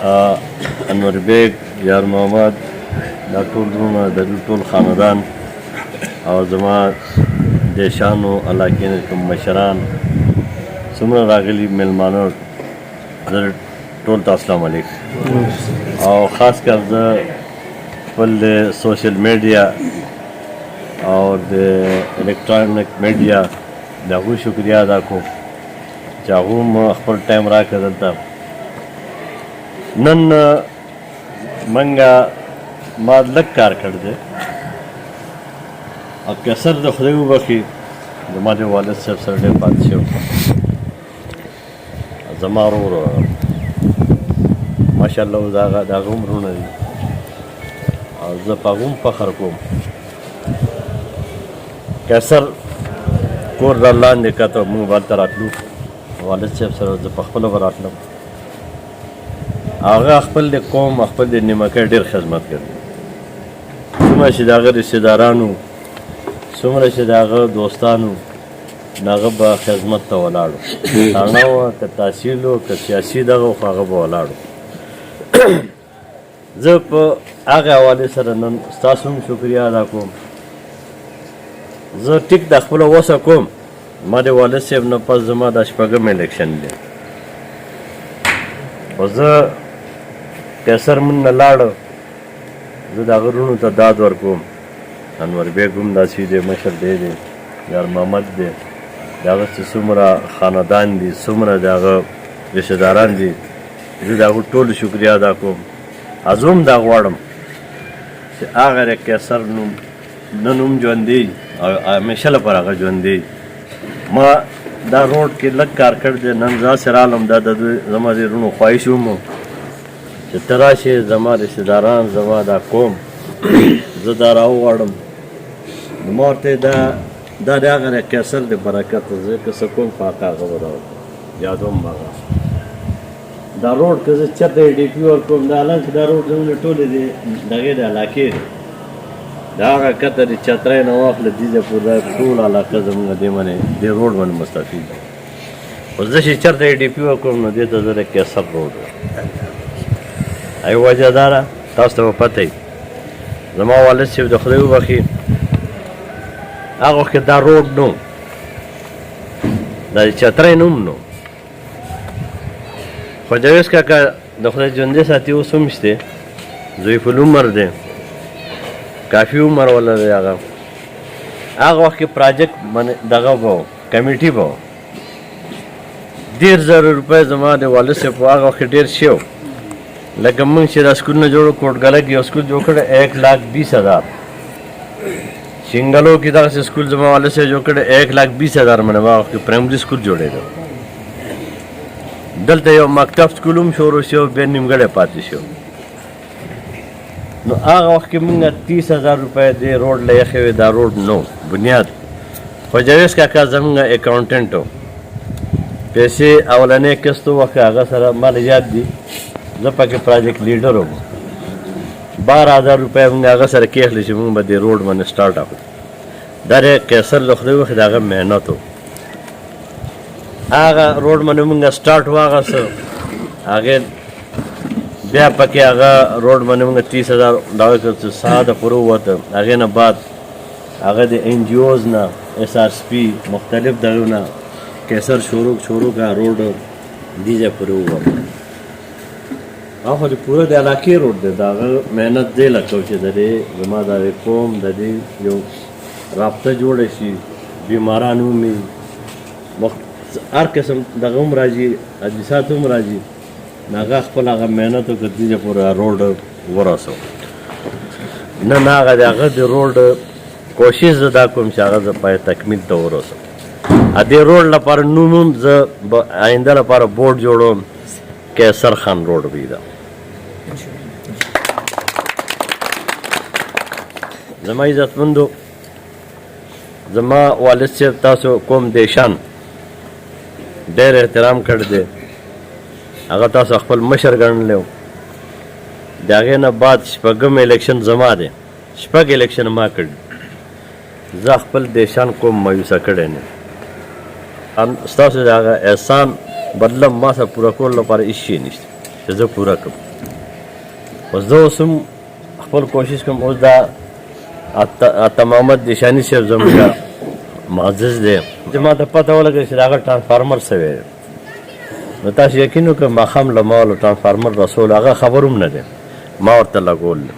انور بیگ، یار محمد، دا ټول وروڼه د دوی ټول خاندان او زما دیشانو علاقې نه کوم مشران څومره راغلي میلمانه، زه ټول ته السلام علیکم. او خاص کر زه خپل د سوشل میډیا او د الکترونیک میډیا د هغوی شکریه ادا کوم چې هغو هم خپل ټایم راکړه دلته. نن منګه ما لږ کار کړی دی او کسر د خدای وبخي زما د والد صاحب سره ډېر پاتې شوی، زما ورور ماشاءالله اوس د هغه هم وروڼه دي او زه په هغو هم فخر کوم. کسر کور در لاندې کته موږ به هلته راتلو، والد صاحب سره زه پخپله به راتلم. هغه خپل د قوم خپل د نیمکۍ ډېر خدمت کوي، څومره چې د هغه رشتهدارانو څومره چې د هغه دوستانو نو هغه به خدمت ته ولاړو، تاڼه وه که تحصیل و که سیاسي دغه و خو هغه به ولاړو. زه په هغې حوالې سره نن ستاسو هم شکریه ادا کوم. زه ټیک د خپله وسه کوم، ما د والد صاحب نه پس زما دا شپږم الیکشن دی، خو زه قیصر من نه لاړه، زه د هغه وروڼو ته داد ورکوم. انور بیګ هم داسې دی، مشر دی دی، یار محمد دی، د هغه چې څومره خاندان دي څومره د هغه رشتهداران دي، زه د هغو ټولو شکریه ادا کوم. زه هم دا غواړم چې هغه د قیصر نوم نن هم ژوندی او همیشه لپاره هغه ژوندی. ما دا روډ کې لږ کار کړی دی، نن زه هسې رالم، دا د دوی زما د وروڼو خواهش هم چې ته راشې، زما رشتهداران زما دا قوم زه دا راوغواړم. نو ما ورته دا د هغه د قیصر د برکت زه که څه کوم په حق هغه به راوړم، یادوم به هغه دا روډ که زه چېرته یې ډي پي ورکوم، دا حالانکه دا روډ زمونږ ټولې د دغې د علاقې دی، د هغه کته د چترۍ نه واخله دیزه پورې ټول علاقه زمونږ دې باندې دې روډ باندې مستفید ده. خو زه چې چېرته یې ډي پي ورکوم نو دې ته زه د قیصر روډ یو وجه دا ده، تاسو ته به پته وي زما والد صاحب د خدای وبخي هغه وخت کې دا روډ نو دا د چترۍ نوم نو، خو جاوید کاکا د خدای ژوندی ساتي اوس هم شته، ضعیف العمر دی، کافي عمر والا دی. هغه وخت کې پراجیکټ دغه به و کمیټي به و 1,000 روپۍ زما د والد صاحب په هغه وخت کې ډېر شی و. لکه موږ چې دا سکولونه جوړو، کوټګله کې یو سکول جوړ کړی 1,20,000، شینګلو کې دغسې سکول زما والد صاحب جوړ کړی 1,20,000 باندې هغه وخت کې پرایمري سکول جوړېده. دلته یو مکتب سکول هم شروع شو، بیا نیمګړی پاتې شو. نو هغه وخت کې موږ 30,000 روپۍ دې روډ له ایښې وې، دا روډ نو بنیاد. خو جاوید کاکا زموږ اکاونټنټ و، پیسې اولنۍ قسط وخت هغه سره مال یاد دي، زه پکې پراجیکټ لیډر وم، 12,000 روپۍ موږ هغه سره کېښلې چې موږ به دې روډ باندې سټارټ کړو. دا د قیصر له خدای وخت د هغه محنت و. هغه روډ باندې موږ سټارټ واغسته، هغې بیا پکې هغه روډ باندې موږ 30,000 دغه کړ چې ساعت پوره ووته. هغې نه بعد هغه د این جي اوز نه SRSP مختلف دغو نه قیصر شروع کړه، روډ دې ځای پورې ووته. هغه خو د پوره د علاقې روډ دی، د هغه محنت دې له کوو چې د دې زما د قوم د دې یو رابطه جوړه شي، بیماران ومي، هر قسم دغه هم راځي، حدیثات هم راځي. هغه خپل هغه محنت وکړ دې پورې روډ ورسو. نن هغه د هغه د روډ کوشش زه دا کوم چې هغه زه پای تکمیل ته ورسوم. دې روډ لپاره نوم هم زه آینده لپاره بورډ جوړوم، قیصر خان روډ وي. دا زما عزتمندو، زما والد صاحب تاسو کوم دیشان ډېر احترام کړی دی، هغه تاسو خپل مشر ګڼلی و. د هغې نه بعد شپږم الیکشن زما دی، 6 الیکشن ما کړي. زه خپل دیشان کوم مایوسه کړی نه، ستاسو د هغه احسان بدله ما سره پوره کولو لپاره هېڅ شی نشته چې زه پوره کړم. اوس زه اوس هم خپل کوشش کوم. اوس دا عطا محمد دیشاني صاحب زموږ معزز دی، چې ما ته پته ولګوي چې د هغه ټرانسفارمر سوی دی. نو تاسو یقین وکړئ ماښام له ما له ټرانسفارمر رسول هغه خبر هم نه دی، ما ورته لګول دی.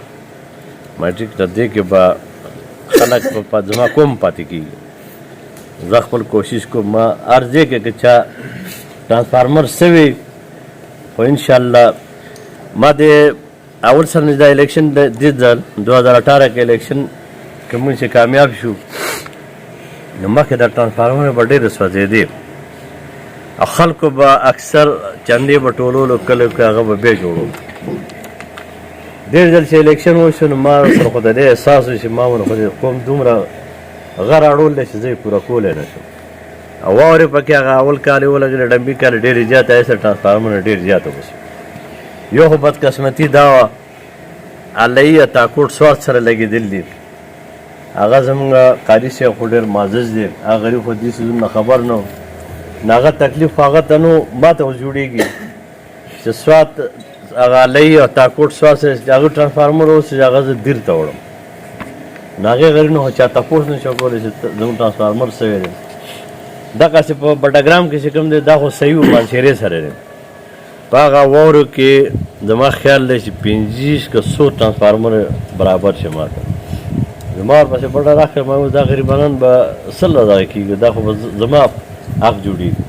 ما ټیک ده دې کې به خلک په زما کوم پاتې کېږي. زه خپل کوشش کوم ما هر ځای کې که چا ټرانسفارمر سوی خو انشاءالله ما د اول سر نه دا الیکشن دې ځل 2018 کې الیکشن که موږ چې کامیاب شو نو مخکې دا ټرانسفارمر به ډېرې سوځېدې او خلکو به اکثر چندې به ټولولو کله که هغه به بیا جوړولو. ډېر ځل چې الیکشن وشو نو ما سره خو د دې احساس و چې ما ونه خو د قوم دومره غر اړول دی چې زه یې پوره کولی نه شم. او واورې پکې هغه اول کال یې ولګېده ډمبي کال ډېرې زیاته ایسه ټرانسفارمرونه ډېر زیاته وشي. یو خو بدقسمتي دا وه علي تاکوټ سوات سره لګېدل دي. هغه زمونږ قاري صاحب خو ډېر معزز دی، هغه غریب خو دې څیزونو خبر نه و. نو هغه تکلیف خو هغه ته نو ما ته اوس جوړېږي چې سوات هغه علي او تاکوټ سوات سره هغه ټرانسفارمر اوس چې هغه زه دیر ته وړم. نو هغې غریب نه خو چا تپوس نه شو کولی چې زموږ ټرانسفارمر سوی دی. دغسې په بټګرام کې چې کوم دی دا خو صحیح و مانشیرې سره دی. په هغه واورو کې زما خیال دی چې 50 که 100 ټرانسفارمر برابر شي ما ته. زما ورپسې بټه راکړه ما دا غریبانان به څه له دغه کېږي، دا خو به زما حق جوړېږي.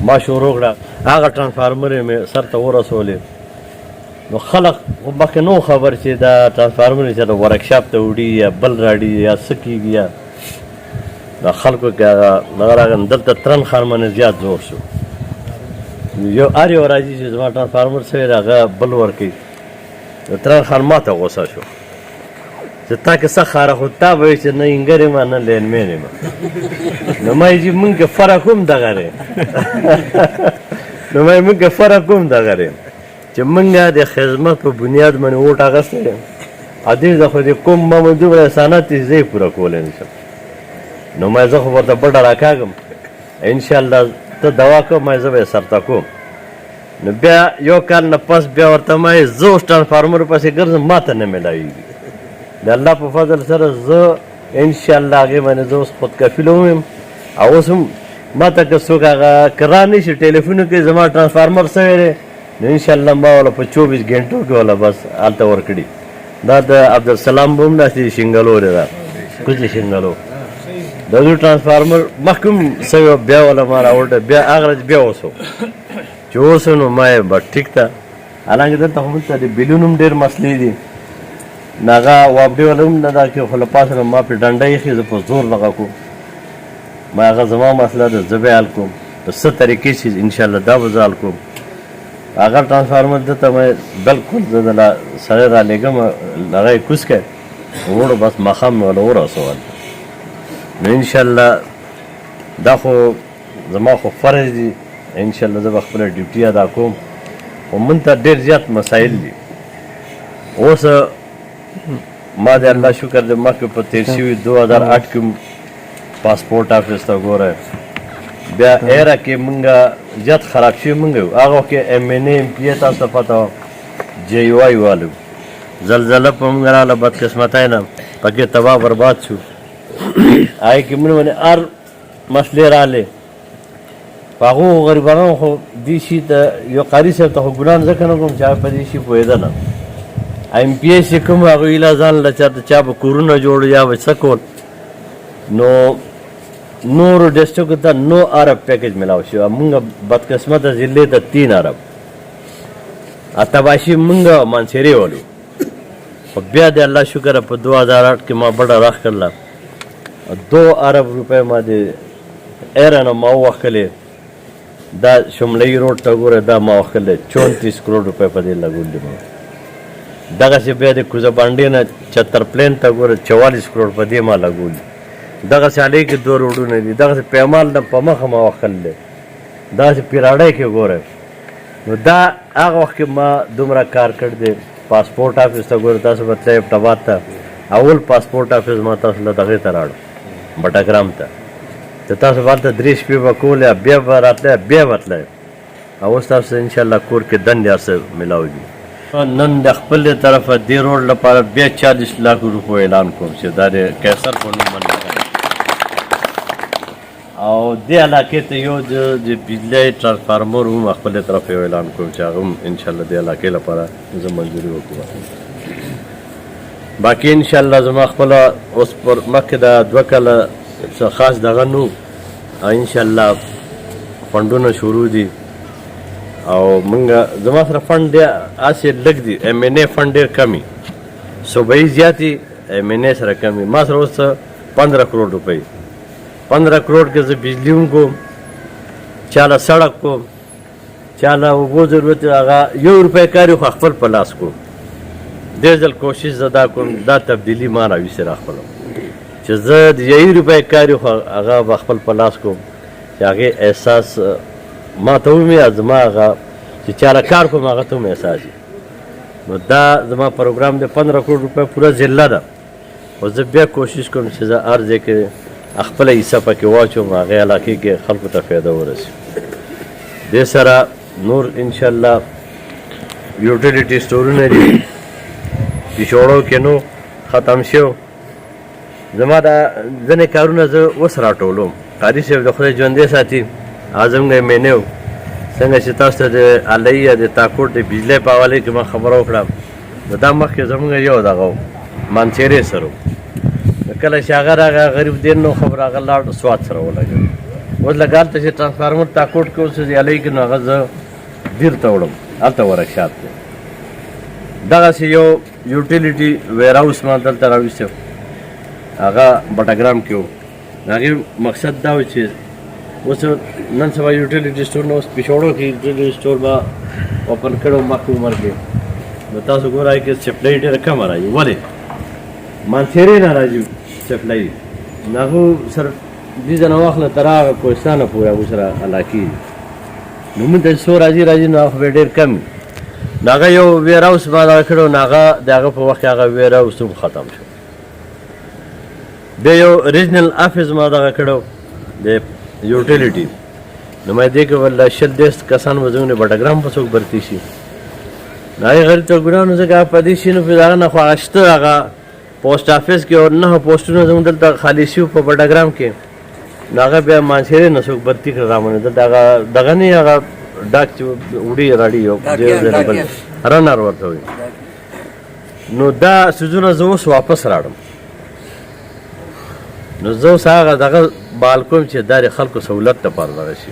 ما شروع کړه هغه ټرانسفارمر یې مې سر ته ورسولې. نو خلک خو مخکې نه خبر چې دا ټرانسفارمر چې د ورکشاپ ته وړي یا بل راړي یا څه کېږي یا دا خلکو کې هغه راغی. دلته ترن خان باندې زیات زور شو. یو هر یو راځي چې زما ټرانسفارمر سوی دی هغه بل ورکوي. ترن خان ما ته غوسه شو چې تا کې څه خاره خو تا به وایي چې نه انګر یم نه لینمین یم. نو ما یې چې مونږ کې فرق هم دغه دی. نو ما یې مونږ کې فرق هم دغه دی چې مونږ د خدمت په بنیاد باندې ووټ اخیستی دی. ادې زه خو د کوم ما باندې دومره احسانات دي زه یې پوره کولی نه شم. نو ما زه خو ورته بډه راکاږم انشاءالله ته دوا کوم ما زه به یې سرته کوم. نو بیا یو کال نه پس بیا ورته ما یې زه اوس ټرانسفارمر پسې ګرځم ما ته نه میلاویږي. د الله په فضل سره زه انشاءالله هغې باندې زه اوس خودکفیله وم. او اوس هم ما ته که څوک هغه که را نه شي ټلیفون کې زما ټرانسفارمر سوی دی نو انشاءالله ما وله په 24 ګنټو کې وله بس هلته ورکړي. دا د عبدالسلام به هم داسې شینګلو دی دا کوچې شینګلو د دوی ټرانسفارمر مخکې هم سوی بیا وله ما راوړه بیا هغه ورځ بیا اوسو چې اوس نو ما یې به ټیک ته حالانکې دلته خو دلته د بیلونو هم ډېر مسلې دي. نو هغه وابډې والا هم نه دا کې خو له پاسه نه ما پرې ډنډه ایښې زه په زور دغه کوم. ما هغه زما مسله ده زه به یې حل کوم په څه طریقې چې انشاءالله دا به زه حل کوم. هغه ټرانسفارمر دلته مې بلکل زه دله سړی را لېږم هغه یې کوز کړی وروړو بس ماښام مې وله ورسول. نو انشاءالله دا خو زما خو فرض دي انشاءالله زه به خپله ډیوټي ادا کوم. خو مونږ ته ډېر زیات مسایل دي. اوس ما د الله شکر دی مخکې په تېر شوي 2008 کې پاسپورټ آفیس ته ګوره بیا ایره کې مونږ زیات خراب شوي مونږ یو هغه وخت کې MNA MPA تاسو ته پته وه JY والو زلزله په مونږ راغله بدقسمتی نه پکې تباه برباد شو. هغې کې مونږ باندې هر مسلې راغلې په هغو غریبانو خو دې شي ته یو قاري صاحب ته خو ګناه ځکه نه کوم چې هغه په دې شي پوهېده نه. MPA چې کوم هغوی له ځان له چا به کورونه جوړ یا به څه کول نو نورو ډسټرکو ته 9 ارب پیکج میلاو شو. مونږ بدقسمته ضلع ته 3 ارب تباشي مونږ مانسیرې ولو. خو بیا د الله شکر په 2008 کې ما بډه راخ کړله 2 ارب روپۍ ما د ایره نه ما ووښکلې. دا شملۍ روډ ته ګوره دا ما وښکلی 34 کروڑ روپۍ په دې لګولي ما. دغسې بیا د کوزه بانډې نه چتر پلین ته ګوره 44 کروڑ په دې ما لګولي. دغسې هلې کې 2 روډونه دي. دغسې پیمال نه په مخه ما وښکل دی. دغسې پیراډۍ کې ګوره نو دا هغه وخت کې ما دومره کار کړ دی. پاسپورټ آفیس ته ګوره تاسو به تلئ ایبټ ته اول پاسپورټ آفیس ما تاسو له دغې ته راړو بټګرام ته چې تاسو به هلته 3 شپې به کولې بیا به راتلی بیا به تلی او اوس تاسو انشاءالله کور کې دندې هر څه میلاو دي. نن د خپل طرفه دې روډ لپاره بیا 40 लाख روپو اعلان کوم چې دا د قیصر په نوم باندې او دې علاقې ته یو د بجلی ټرانسفارمر هم خپل طرف یو اعلان کوم چې هغه هم انشاءالله دې علاقې لپاره زه منظوري وکړم. باقي انشاءالله زما خپله اوس پر مخکې د 2 کاله څه خاص دغه نو انشاءالله فنډونه شروع دي او مونږ زما سره فنډ دی هسې لږ دي MNA فنډ ډېر کمی صوبایي زیاتې MNA سره کمی ما سره اوس 15 کروڑ روپۍ 15 کروڑ کې زه بجلی هم کوم چاله سړک کوم چاله اوبو ضرورت هغه 1 روپۍ کار خو خپل په لاس کوم ډېر ځل کوشش زه دا کوم دا تبدیلي ما راویستې را خپله چې زه د 1 روپۍ کار خو هغه به خپل په لاس کوم چې هغې احساس ما ته ومي زما هغه چې چاله کار کوم هغه ته هم احساس وي نو دا زما پروګرام دی 15 کروڑ روپۍ پوره ضلع ده خو زه بیا کوشش کوم چې زه هر ځای کې خپله حصه پکې واچوم هغې علاقې کې خلکو ته فایده ورسي. دې سره نور انشاءالله یوټیلیټي سټورونه دي پیشوړو کې نو ختم شو زما دا ځینې کارونه زه اوس راټولوم قاري صاحب د خدای ژوندی ساتي اعظم MNA و څنګه چې تاسو ته د علي یا د تاکوټ د بجلی په حوالې کې ما خبره وکړه نو دا مخکې زموږ یو دغه و مانچیرې سره و کله چې هغه راغی غریب دین نو خبره هغه لاړ سوات سره ولګېد اوس لږ هلته چې ټرانسفارمر تاکوټ کې اوس چې علي کې نو هغه زه دیر ته وړم هلته ورکشاپ دی دغسې یو یوټیلیټي ویر هاوس ما دلته راویستی هغه بټګرام کې و هغې مقصد دا و چې اوس نن سبا یوټیلیټي سټور نه اوس پیشوړو کې یوټیلیټي سټور به اوپن کړی و مخکې عمر کې نو تاسو ګورئ کې سپلای ډېره کمه را ځي ولې مانچیرې نه را ځي سپلای نو هغو سره دې ځای نه واخله تر هغه کوهستانه پورې هغو سره علاقې دي نو موږ ته څو راځي نو هغه به ډېر کم وي نو هغه یو ویر هاوس ما دغه کړی و نو هغه د هغه په وخت کې هغه ویر هاوس هم ختم شو بیا یو ریجنل افیس ما دغه کړی و د یوټیلیټي نو ما دې کې والله 110 کسان به زموږ بټګرام په څوک برتي شي نو هغې غریب ټولګرانو ځکه هغه پدې شي نو پرې هغه نه خو هغه شته هغه پوسټ آفیس کې او 9 پوسټونه زموږ دلته خالي شي په بټګرام کې نو هغه بیا مانچیرې نه څوک برتي کړه رامنې دلته هغه دغه نه هغه ډاک چې وړي راډي یو رنر ورته وي نو دا څیزونه زه اوس واپس راړم نو زه اوس هغه دغه بال کوم چې دا د خلکو سهولت لپاره دغه شي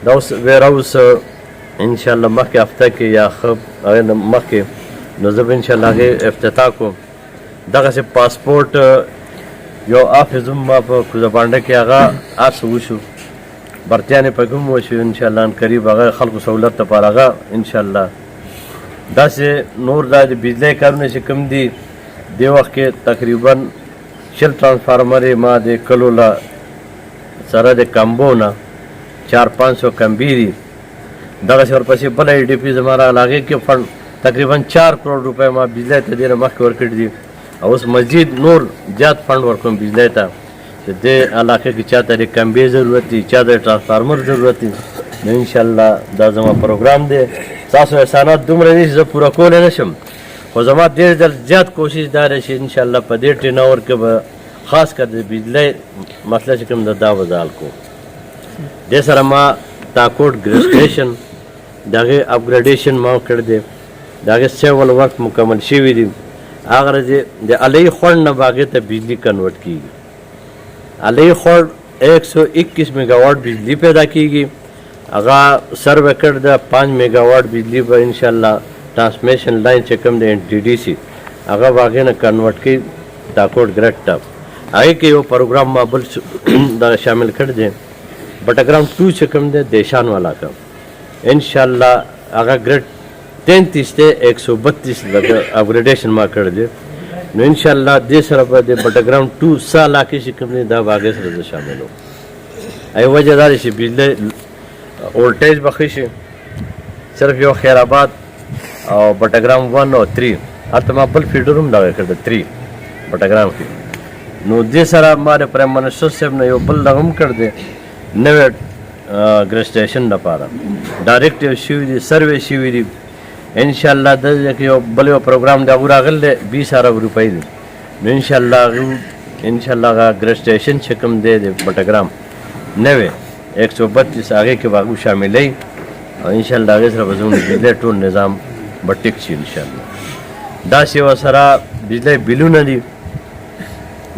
دا اوس ویر هاوس انشاءالله مخکې هفته کې یا ښه هغې نه مخکې نو زه به انشاءالله هغې افتتاح کوم دغسې پاسپورټ یو آفس هم ما په کوزه بانډه کې هغه هر څه وشو برتیانې پکې هم وشو انشاءالله ان قریب هغه خلکو سهولت لپاره هغه انشاءالله داسې نور دا د بجلی کارونه چې کوم دي دې وخت کې تقریبا 40 ټرانسفارمر ما د کلو له سره د کمبو نه 400-500 کمبې دي دغسې ورپسې بله ADP زما راغله هغې کې فنډ تقریبا 4 کروڑ روپۍ ما بجلی ته دې نه مخکې ورکړي دي او اوس مزید نور زیات فنډ ورکوم بجلی ته چې دې علاقې کې چا ته د کمبې ضرورت دي چا ته د ټرانسفارمر ضرورت دي نو انشاءالله دا زما پروګرام دی ستاسو احسانات دومره دي چې زه پوره کولی نه شم خو زما ډېر ځل زیات کوشش دا دی چې انشاءالله په دې ټیناور کې به خاص کر د بجلی مسله چې کوم ده دا به زه حل کوم دې سره ما تاکوټ ګریسټیشن د هغې اپګریډیشن ما کړی دی د هغې سیول ورک مکمل شوي دي هغه ورځې د علي خوړ نه به هغې ته بجلي کنورټ کېږي علي خوړ 121 میګاواټ بجلی پیدا کېږي هغه سروې کړ د 5 میګاواټ بجلی به انشاءالله ټرانسمیشن لاین چې کوم د NTDC هغه به هغې نه کنورټ کوي تاکوټ ګریډ ته هغې کې یو پروګرام ما بل دغه شامل کړی دی بټګرام 2 چې کوم دی دیشان والا کا انشاءالله هغه ګریډ 33 دی 132 دغه اپګریډیشن ما کړی دی نو انشاءالله دې سره به د بټګرام 2 سا علاقې چې کوم دی دا به هغې سره زه شامل وم ای وجه دا دی چې بجلی وولټیج به ښه شي صرف یو خیر آباد او بټګرام 1 او 3 هلته ما بل فیډر هم دغه کړی 3 بټګرام کې نو دې سره ما د پرایم منسټر صاحب نه یو بل دغه هم کړ دی نوې ګریسټیشن لپاره ډایرکټ یو شوي دي سروې شوي دي ان شاء الله د یو بل یو پروګرام دا راغل دی 20 ارب روپۍ دی نو ان شاء الله غره سټیشن چې کوم دی د بټګرام نوې 132 هغه کې واغو شاملې او ان شاء الله هغه سره به زموږ د ټول نظام به ټیک شي ان شاء الله. دا سیوا سره بجلی بلونه دي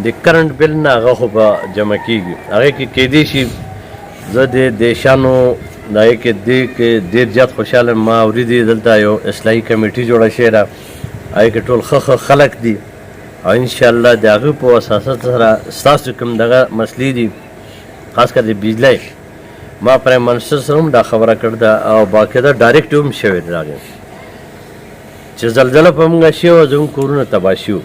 د کرنټ بل نه هغه خو به جمع کېږي هغې کې کیدی شي زه د دیشانو د هغې کې ډېر زیات خوشحاله ما اورېدي دلته یو اصلاحي کمیټي جوړه شوې ده هغې کې ټول ښه خلک دي او انشاءالله د هغه په اساسات سره ستاسو کوم دغه مسلې دي خاص کر د بجلی ما پرایم منسټر سره هم دا خبره کړې ده او باقاعده ډایرکټ هم شوې ده هغې چې زلزله په موږ شوې وه زموږ کورونه تباه شي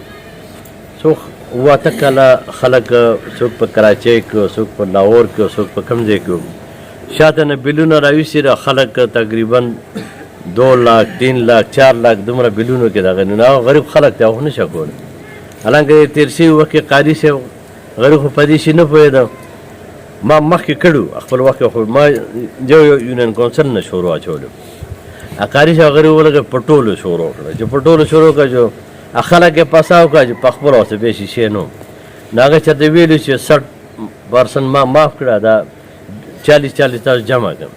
څو اووه اته کاله خلک څوک په کراچۍ کې څوک په لاهور کې څوک په کوم ځای کې شاته نه بلونه راویستي ده خلک تقریبا 2 لاک 3 لاک 4 لاک دومره بلونو کې دغه نو هغه غریب خلک ته هغه نشي کولی حالانکه تېر شوي وخت کې قاري صاحب غریب خو په دې شي نه پوهېده ما مخکې کړو خپل وخت خو ما یو یونین کونسل نه شروع اچولو قاري صاحب غریب ولګه پټولو شروع کړه چې پټولو شروع کړه جو خلک یې پساو کړه چې په خپل واسطه به شي نو هغه چېرته ویلو چې 60% ما معاف کړه دا 40 تاسو جمع کړم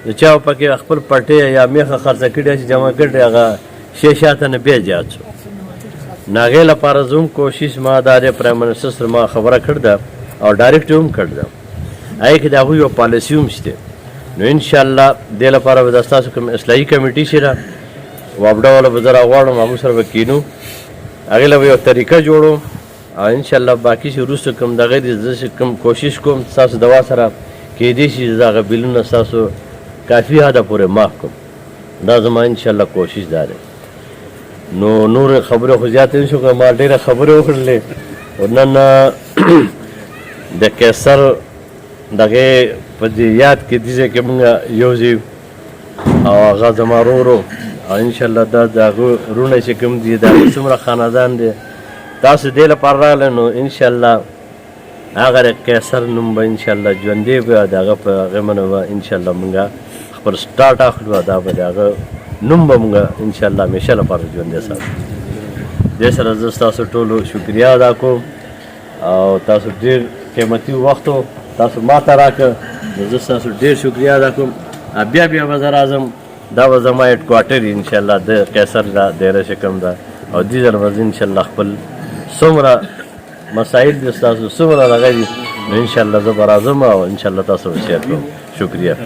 د چا پکې خپل پټې یا میخه خرڅه کړې چې جمع کړې هغه 6 نه بیا زیات شو ناغې لپاره زوم کوشش ما د پرایم منسټر سره ما خبره کړې ده او ډایرکټ هم کړې ده هغې کې د هغوی یو پالیسي هم شته نو انشاءالله دې لپاره به د ستاسو کوم اصلاحي کمیټي شي ده وابډه به زه راغواړم هغوی سره به کینو هغې له به یو طریقه جوړو او انشاءالله باقي چې وروسته کوم دغه دي زه چې کوم کوشش کوم ستاسو دوا سره کیدی شي زه هغه بلونه ستاسو کافي حده پورې معاف کړم دا زما انشاءالله کوشش دا دی نو نور خبرې خو زیاتې نه شو که ما ډېره خبرې وکړلې او نن د کیسر دغې په دې یاد کې دې ځای کې مونږ یو ځای او هغه زما ورو او انشاءالله دا د هغه وروڼه چې کوم دي د هغه څومره خاندان دی تاسو دې لپاره راغلی نو انشاءالله هغه کیسر نوم به انشاءالله ژوندی به د هغه په هغې منه به انشاءالله مونږ خپل سټارټ اخلو دا به د هغه نوم به مونږ انشاءالله همیشه لپاره ژوندی ساتو دې سره زه ستاسو ټولو شکریه ادا کوم او تاسو ډېر قیمتي وخت تاسو ما ته راکړه نو زه ستاسو ډېر شکریه ادا کوم بیا به زه راځم دا به زما هیډ کوارټر انشاءالله د قیصر دا دیره چې کوم ده او دې ځل به زه انشاءالله خپل څومره مسایل دي ستاسو څومره دغه دي نو انشاءالله زه به راځم او انشاءالله تاسو به شیر کوم شکریه